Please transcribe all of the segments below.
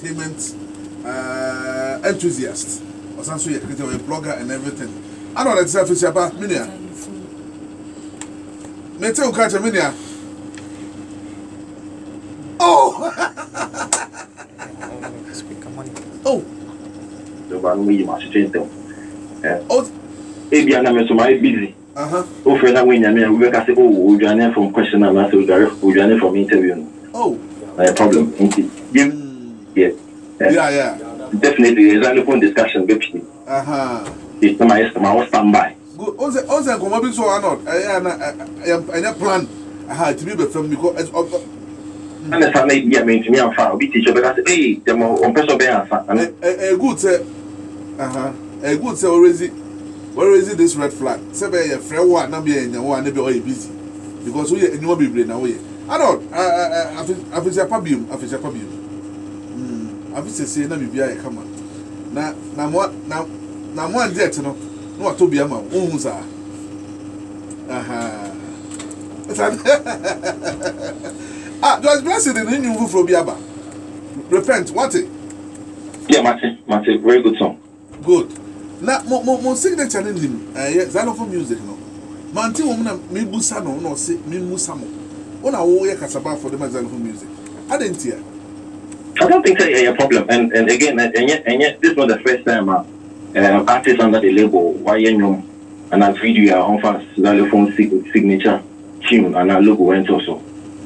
entertainment enthusiast. Or something a blogger and everything. I know that's selfish about Minia. Meteo catch a Minia. Oh! Oh! The one we must change them. Oh, maybe I'm not so busy. Oh, friend, I win. I mean, we can say, oh, we are from question and answer, we are from interview. Oh, problem. Yeah. Definitely, there's only one discussion. It's my standby. Good. Also, come up with so or not. I plan. To be from because. And if I make me to me, I'm fine. Be teacher, but I say, hey, the more on person bear. A good say. A good say already. Where is it this red flag? Say be a friend one, not be in your one, never be busy. Because we know be brain away. I don't. I feel a pabium. I feel a pabium. I feel say na be a come on. Na what now one jet no. No what to be a man. Unza. Just blessed in the new from Biaba. Repent, what it? Yeah, Mate, very good song. Good. Now, mo signature in him. Xylophone music, no. Manti woman, me busano, no, say, me musamo. When I wear Casaba for the xylophone music. I didn't hear. I don't think that's a problem. And again, and yet, this is not the first time artists under the label, YNM, and a video on fast xylophone signature tune, and our logo went also.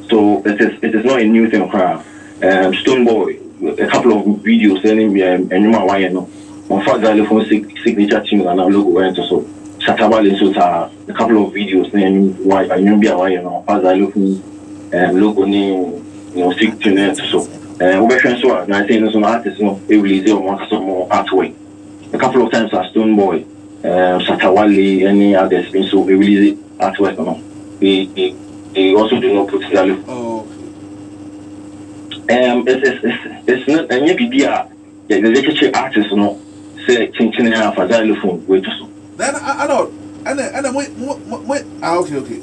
So it is not a new thing. Stoneboy, a couple of videos sending me and you know why on fast xylophone signature tune, and our logo went also. Shatabal so a couple of videos saying why I know fast xylophone logo name, stick to net so. We so I think some artists every day want some more artwork. A couple of times as Stoneboy, Satawali, any others been so we release artwork they also do not put value. Oh. It's not any idea. The literature artists say chin half a xylophone wait so. Then I know and okay.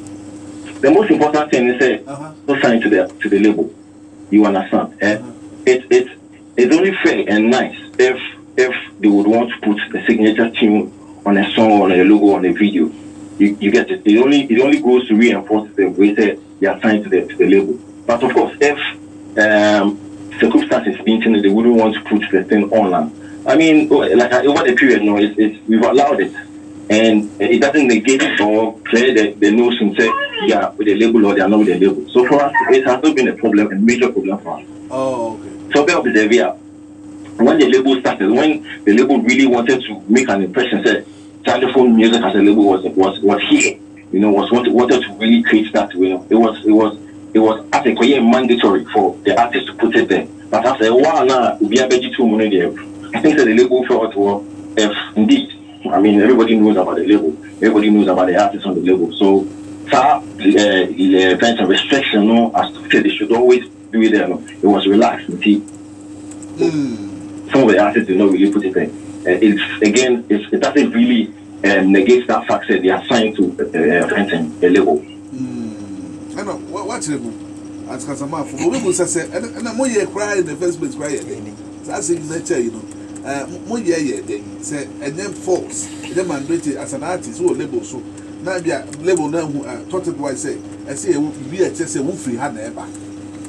The most important thing is say no sign to the label. You understand? It's only fair and nice if they would want to put the signature tune on a song, on a logo, on a video. You get it. It only goes to reinforce the way they are signed to the label. But of course, if circumstances being changed, they wouldn't want to put the thing online. I mean, like over the period, we've allowed it, and it doesn't negate or clear the notion say with the label or they are not with the label. So for us, it has not been a problem, a major problem for us. Oh, okay. So be observant. When the label started, when the label really wanted to make an impression, say xylophone music as a label was here, wanted to really create that. It was as a mandatory for the artist to put it there. But after a while now, we are begging too many there. I think that the label felt well, if indeed, I mean, everybody knows about the label, everybody knows about the artists on the label. So, the restriction, as to say they should always do it there. It was relaxed. Some of the artists did not really put it there. It doesn't really negate that fact that they are signed to a label. I know what's label. As Casama for people say, and I'm more cry in the first place, cry. That's signature, more say, and then false. Them mandated as an artist who label so. Now be a label now who taught it why say, I say, be a chess a free hand ever.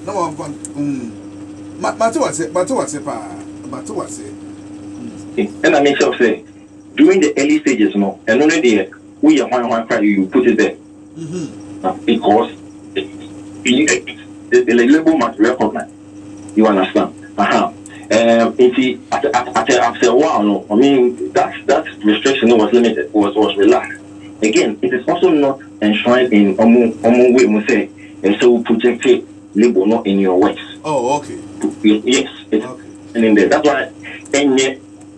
No one can. Matua say. And I make sure say, during the early stages, and only there, we are one cry, you put it there. Because the label must recognize. You understand? After a while, I mean, that restriction was limited, was relaxed. Again, it is also not enshrined in Omo way, we say, and so projected label not in your works. Oh, okay. Yes, it's okay. And in there. That's why,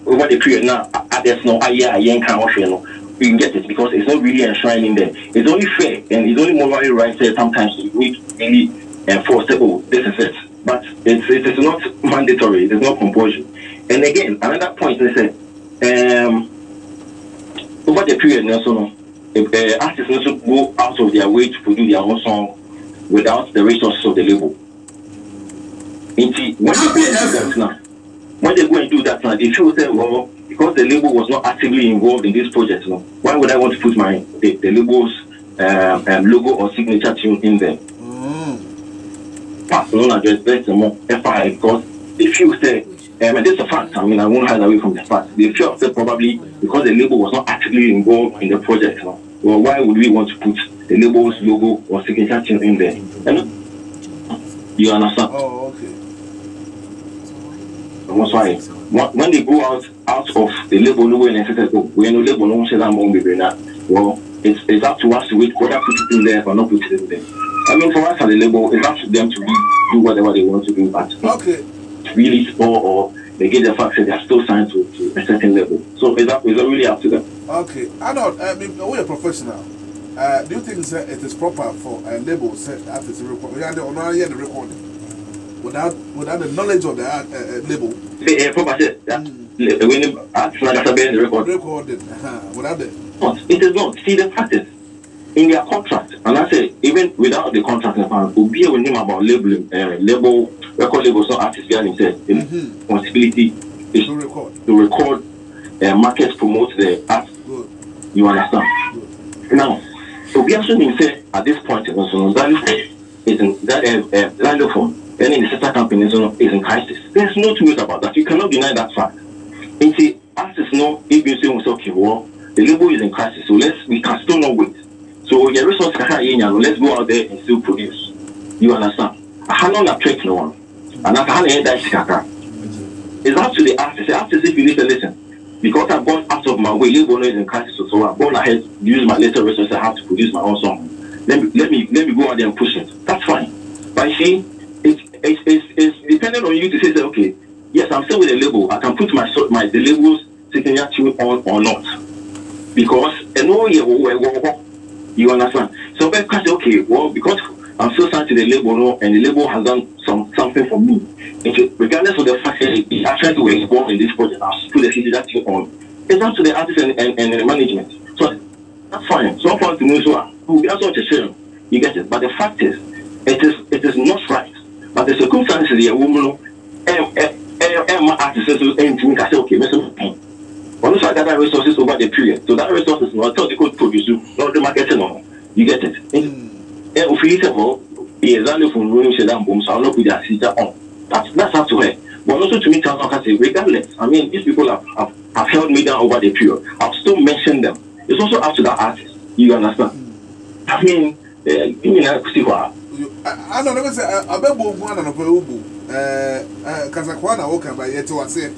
over the period now, there's no you can get it because it's not really enshrined in there. It's only fair and it's only morally right there. Sometimes you need to really enforce it. Oh, this is it. But it is not mandatory. It is not compulsory. And again, another point is that over the period, artists also go out of their way to produce their own song without the resources of the label. When they now, when they go and do that, they feel say, well, because the label was not actively involved in this project, why would I want to put the label's logo or signature tune in there? Pass no address best more FI because they feel say, and this is a fact. I mean, I won't hide away from the fact. They feel that probably because the label was not actively involved in the project, well, why would we want to put the label's logo or signature tune in there? You understand? Oh, okay. That's why when they go out of the label, no way and say, oh, we no label, no one says I'm going to be that. Well, it's up to us to wait whether put it in there or not put it in there. I mean, for us as a label, it's up to them to do whatever they want to do, but okay. Really small or they get the fact that they are still signed to a certain level. So it's really up to them. Okay. I mean, we're a professional. Do you think it is proper for a label set after the recording? We are the recording without the knowledge of the label. The proper when artists not the recording without the. It is not. See the fact is in their contract, and I say even without the contract, will be a name about labeling label. Record labels, not artists, himself. The responsibility is to record, market, promote the art. Good. You understand? Good. Now, so we also need to say at this point, Xylophone is in Xylophone, and in the sister company is in crisis. There's no two ways about that. You cannot deny that fact. And see, artists know if you say, okay, well, the label is in crisis, so we can still not wait. So your resources let's go out there and still produce. You understand? I don't trick no one. And that's how it's up to the artist. The artist, if you need to listen, because I've gone out of my way, label is in crisis, so I've gone ahead, use my little resources, I have to produce my own song. Let me go out there and push it. That's fine. But you see, it's dependent on you to say, okay, yes, I'm still with the label. I can put the label's signature tune on or not. Because you understand. So I can say, okay, well, because I'm still signed to the label, and the label has done something for me. Regardless of the fact that he actually was involved in this project, I'll put the signature on. It's up to the artist and the management. So that's fine. So far to know we also want to share. You get it. But the fact is, it is not right. But the circumstances here, woman, my artist says, and to me, I say, okay, Mr. Once I gather resources over the period, so that resources not tell the code produce you, not the marketing on. You get it. And feasible, he is only from running Shadam Boom, so I'll not put their sister on. That's up to her. But also to me, regardless, I mean, these people have held me down over the period. I've still mentioned them. It's also up to that artist. You understand? I mean, you know, see what? I don't know, I bet one and a Perubu, Kazakwana, okay, by yet to say.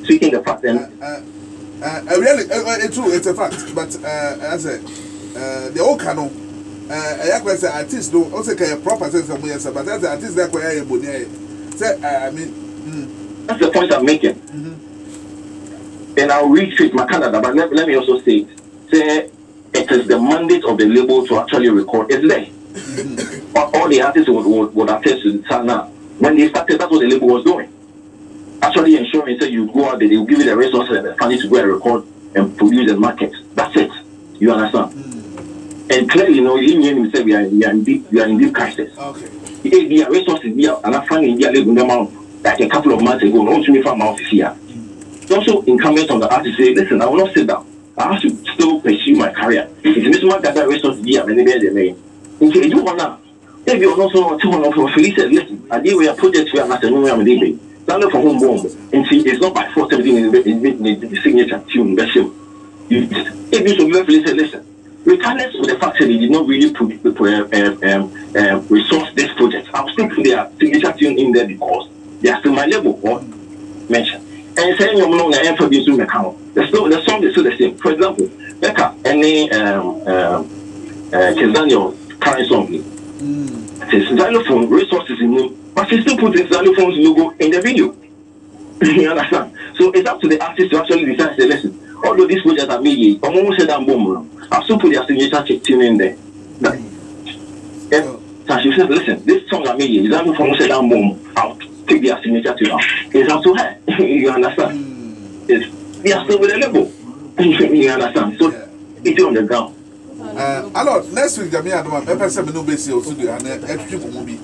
Speaking the fact, then. Really, it's true, it's a fact. But as I the old canon. I say artists don't also can a proper sense of yes, but as artists that way I mean that's the point I'm making. And I'll retreat my Canada, but let me also say it is the mandate of the label to actually record. It's there. All the artists would attest to the now. When they started, that's what the label was doing. Actually ensuring that you go out there, they will give you the resources and the funding to go and record and produce and market. That's it. You understand? And clearly, you know, you say we are in deep crisis. Okay. The resources here, and I find India living them out like a couple of months ago, not to me from my office here. It's also incumbent on the artist to say, listen, I will not sit down. I have to still pursue my career. It's Mr. Gather resources here, and they may. And say, you want now? If you're not so for Felice, listen, I did where projects we are not knowing I'm a stand up for home bomb. And see, it's not by force everything in the signature tune, that's him. If you should Felice, listen. Regardless of the fact that they did not really resource this project, I'll still put their signature tune in there because they are still my label or mention. And saying you're not going to use the account. The song is still the same. For example, Becca, any Daniel current song, it's Xylophone resources in you, but she still puts Xylophone's logo in the video. You understand? So it's up to the artist to actually decide, say, listen, although these projects are made, I'm almost said I'm bomb. I'll still put their signature tune in there. So she says, listen, this song I made, is that from said I'm bomb. I'll take their signature tune out. It's up to her. You understand? They are still with the label. You understand? So it's on the ground. Alors, next week, Jamia, I'm a person who is also doing an extra movie.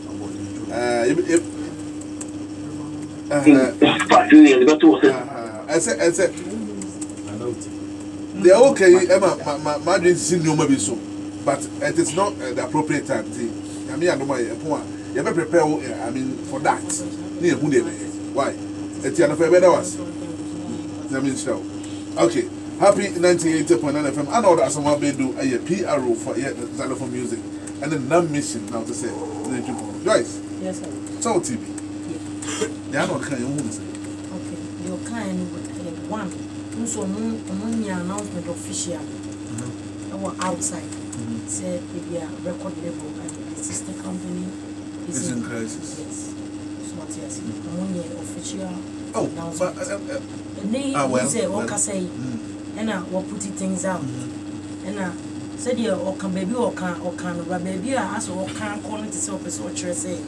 Fact is, but to I said, they are okay. Emma, my dream is no maybe so, but it is not the appropriate time. I mean, I know my point. You better prepare. I mean, for that. Why? It's the other better was. That means so. Okay. Happy 1980.9 FM. I know that someone will do a PRO for xylophone music, and then non-mission now to say. Joyce. Yes, sir. So TV. They are not kind of women. Okay, your kind one. So no announcement official. Our outside said maybe a record label and the sister company is in crisis. Yes. So what yes, only official. Oh, but they say okay say, and what put things out, and said you or can baby or can baby as or can call it itself as what you say.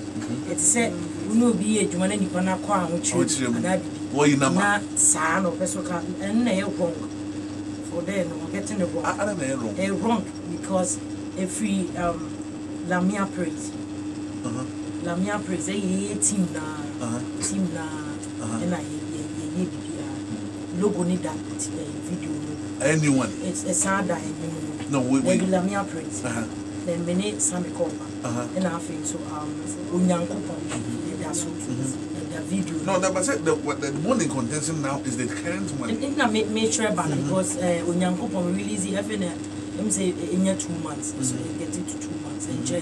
It said we will be a Juman and you can acquire which you what you know, son or Pesoka, and they are wrong. For then, we're getting a wrong because if we Lamia praise, Lamia praise, a team and I logo need that video. Anyone, it's a sad no, we Lamia praise, then many Sammy Copa, and I think so. Unyanko, that's what. Video. No, but said the morning contention now is the current one. And I made sure about because when young couple release the FNL, let say in 2 months, so you get it to 2 months. Enjoy.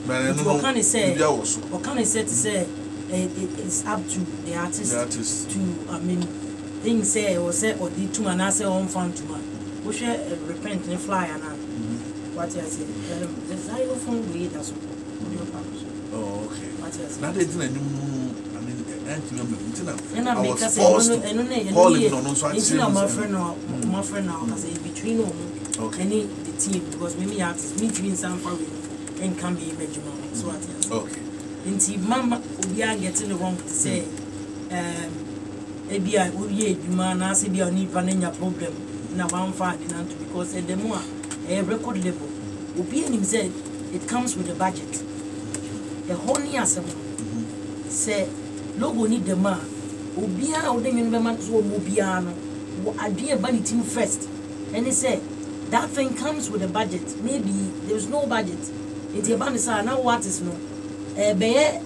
But what can I say? What can I say to say? It's up to the artist. To I mean, things say or say or the 2 and I say on fun to man. We share repent and fly and what I say. The xylophone way that's what. Oh, okay. Now they didn't I mean, I was forced to call him on my friend now, I say between any the team because maybe artists meet me in some family and can be Benjamin. So what else? Okay. And Mama we are getting the wrong to say, maybe I would be a man, I say be on your problem. Now I'm finding because the more a record label, opinion said it comes with a budget. The honey as a say logo need the man obia odem you man so mobiano I be a bunny team first and he said that thing comes with a budget. Maybe there's no budget it's a bunny say now what is no be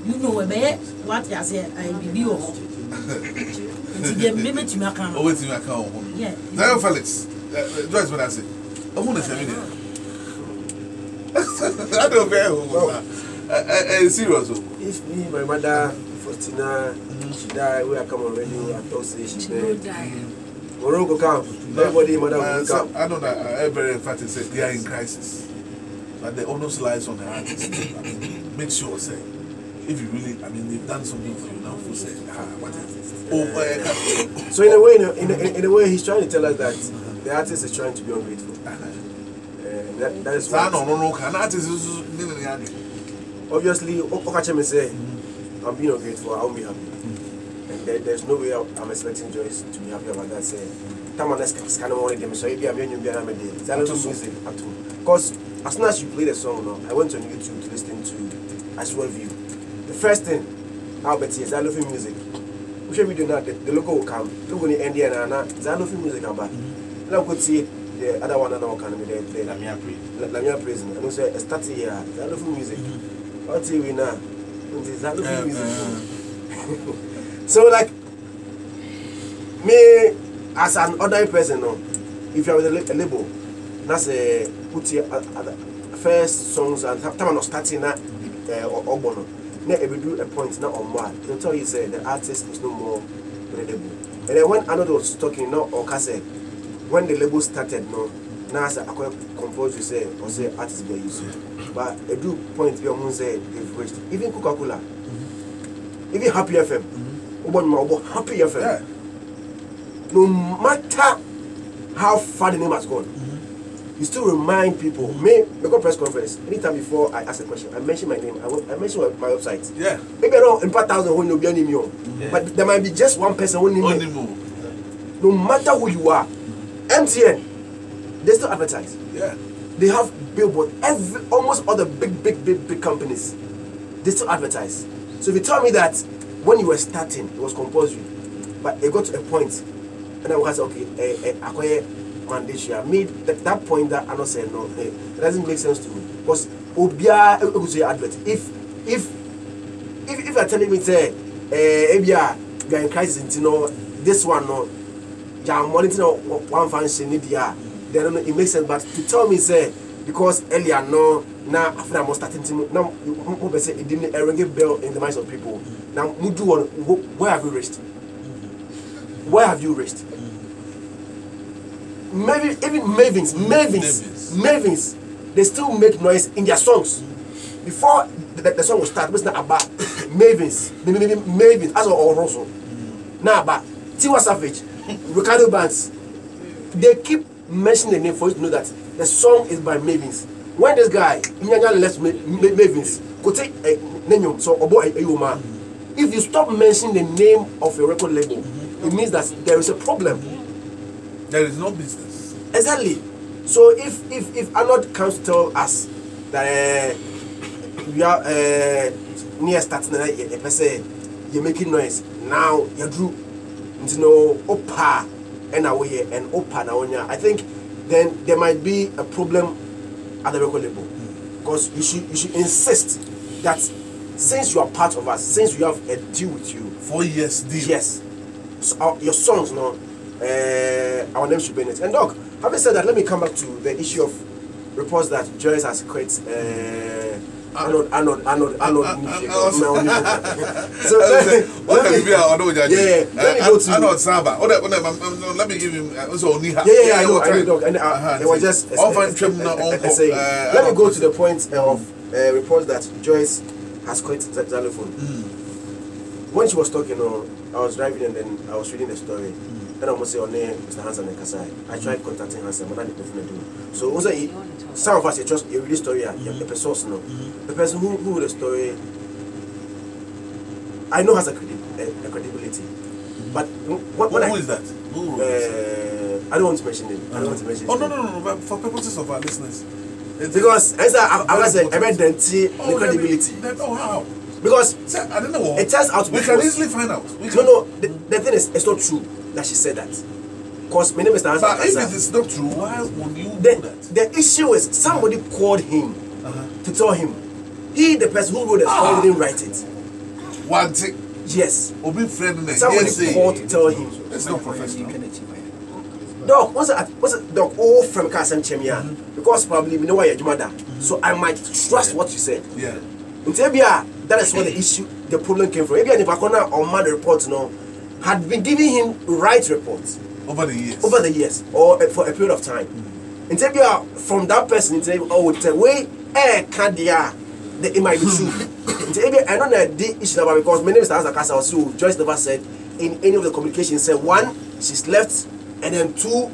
you know be what I say I be o it's the limit to me account oh wait me account yeah now Felix Joyce what I say I'm going to say I don't care serious. If me, my mother, Faustina, she died, we are come already. I thought she died. Morocco come. Everybody, mother will come. I know that every emphatic says they are in crisis, but the onus lies on the artist. I mean, make sure say if you really, I mean, they've done something for you now. For say, what is it? So in a way, he's trying to tell us that the artist is trying to be ungrateful. That is why. No. An artist is. Obviously, Okacheme say, I'm being ungrateful, I won't be happy. And there's no way I'm expecting Joyce to be happy about that. Say, kind of one of them, so maybe I'm going to be a day. Music at all. Because as soon as you play the song, I went on YouTube to listen to As Well View. The first thing, I'll bet you is xylophone music. Which video now, the logo will come. Look on the end here, and xylophone music come back. And I could see the other one, and I can be there. Lamia Praise. And also, a starting here, xylophone music. What do we now? So like me as an ordinary person, if you are with a label, that's a put your first songs and time of starting that or bono. Now if we do a point now on what they'll tell you say the artist is no more with the label. And then when another was talking now or say when the label started now as I compose you say or say artists be used. But a do point beyond say they've reached even Coca-Cola, even Happy FM, Happy FM. Yeah. No matter how far the name has gone, you still remind people. Me, I got press conference. Anytime before I ask a question, I mention my name. I mention my website. Yeah. Maybe I don't impact 1,000 who know be any me. But there might be just one person who know me. No matter who you are, MTN, they still advertise. Yeah. They have billboard. Almost all the big companies, they still advertise. So if you tell me that when you were starting, it was compulsory, but it got to a point, and I was okay, acquire mandation. Me that point that I not saying no, it doesn't make sense to me because obia advert. If you're telling me say, ebia we are in crisis, you know, this one no, you're monitoring one function media, then it makes sense. But to tell me say because earlier no. Now after I'm starting to now say it didn't ring a bell in the minds of people. Now Mudu one, where have you reached? Where have you reached? Maybe even Mavins, they still make noise in their songs. Before the song will start, it's not about Mavins, as or Rosso. Now about Tiwa Savage, Ricardo Banks, they keep mentioning the name for you to know that the song is by Mavins. When this guy, Nyanya left Mavins, could take a name, so Obo Ayoma. If you stop mentioning the name of a record label, it means that there is a problem. There is no business. Exactly. So if Arnold comes to tell us that we are near starting a person, you're making noise now, you drew, you know, Opa and away and Opa now, I think then there might be a problem at the record label, because you should insist that since you are part of us, since we have a deal with you, 4 years deal. Yes, so your songs, no, our name should be in it. And Doc, having said that, let me come back to the issue of reports that Joyce has quit. Arnold. So let me go to Arnold Saba. Let me give him also Oniha. Yeah, I know, Doc. And it was just let me go to the point of reports that Joyce has quit Xylophone. When she was talking, I was driving and then I was reading the story. And I almost say, "Oh, Mr. Hansen and Kasai." I tried contacting Hansen, but I didn't definitely do. So also, some of us just read the story. The person, the person who wrote the story, I know has a credibility. But who is that? Who wrote I don't want to mention it. I don't want to mention it. Oh no! But for purposes of our listeners, because as I said, evidently the credibility. Oh how? Because I don't know. It turns out to be we can easily find out. No. The thing is, it's not true that she said that. Because my name is Mr. But if it is not true, why would you do that? The issue is somebody called him to tell him he, the person who wrote the story, didn't write it. One thing. Yes. Somebody called to tell him. It's not professional. Doc, what's it? Doc, all from Kasan Chemia. Because probably we know why you're mother. So I might trust what you said. Yeah. That is where the problem came from. Maybe an Ipakona or Mad reports had been giving him right reports over the years, or for a period of time. From that person, would say, "Wait, it might be true." I don't know the issue about because my name is Azakasa. Also, Joyce never said in any of the communications. Said one, she's left, and then two,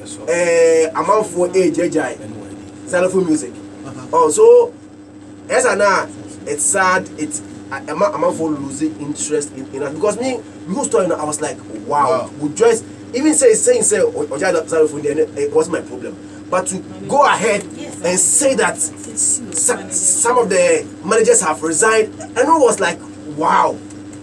amount for AJJ, Xylophone music. Also, as it's sad. It's amount for losing interest in us because me who story I was like, wow. Would Joyce even saying Xylophone, it wasn't my problem. But to go ahead and say that some of the managers have resigned, and it was like, wow.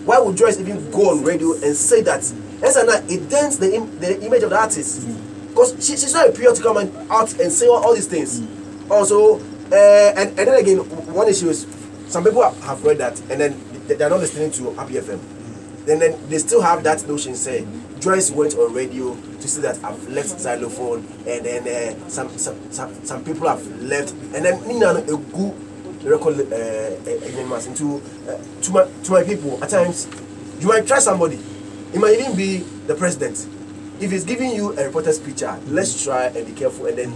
Why would Joyce even go on radio and say that? It dents the image of the artist. Because she's not a period to come out and say all these things. Also, and then again, one issue is some people have read that and then they're not listening to Happy FM. Then they still have that notion say Joyce went on radio to say that I've left Xylophone, and then some people have left, and then a good record to my people. At times you might try somebody, it might even be the president. If he's giving you a reporter's picture, let's try and be careful, and then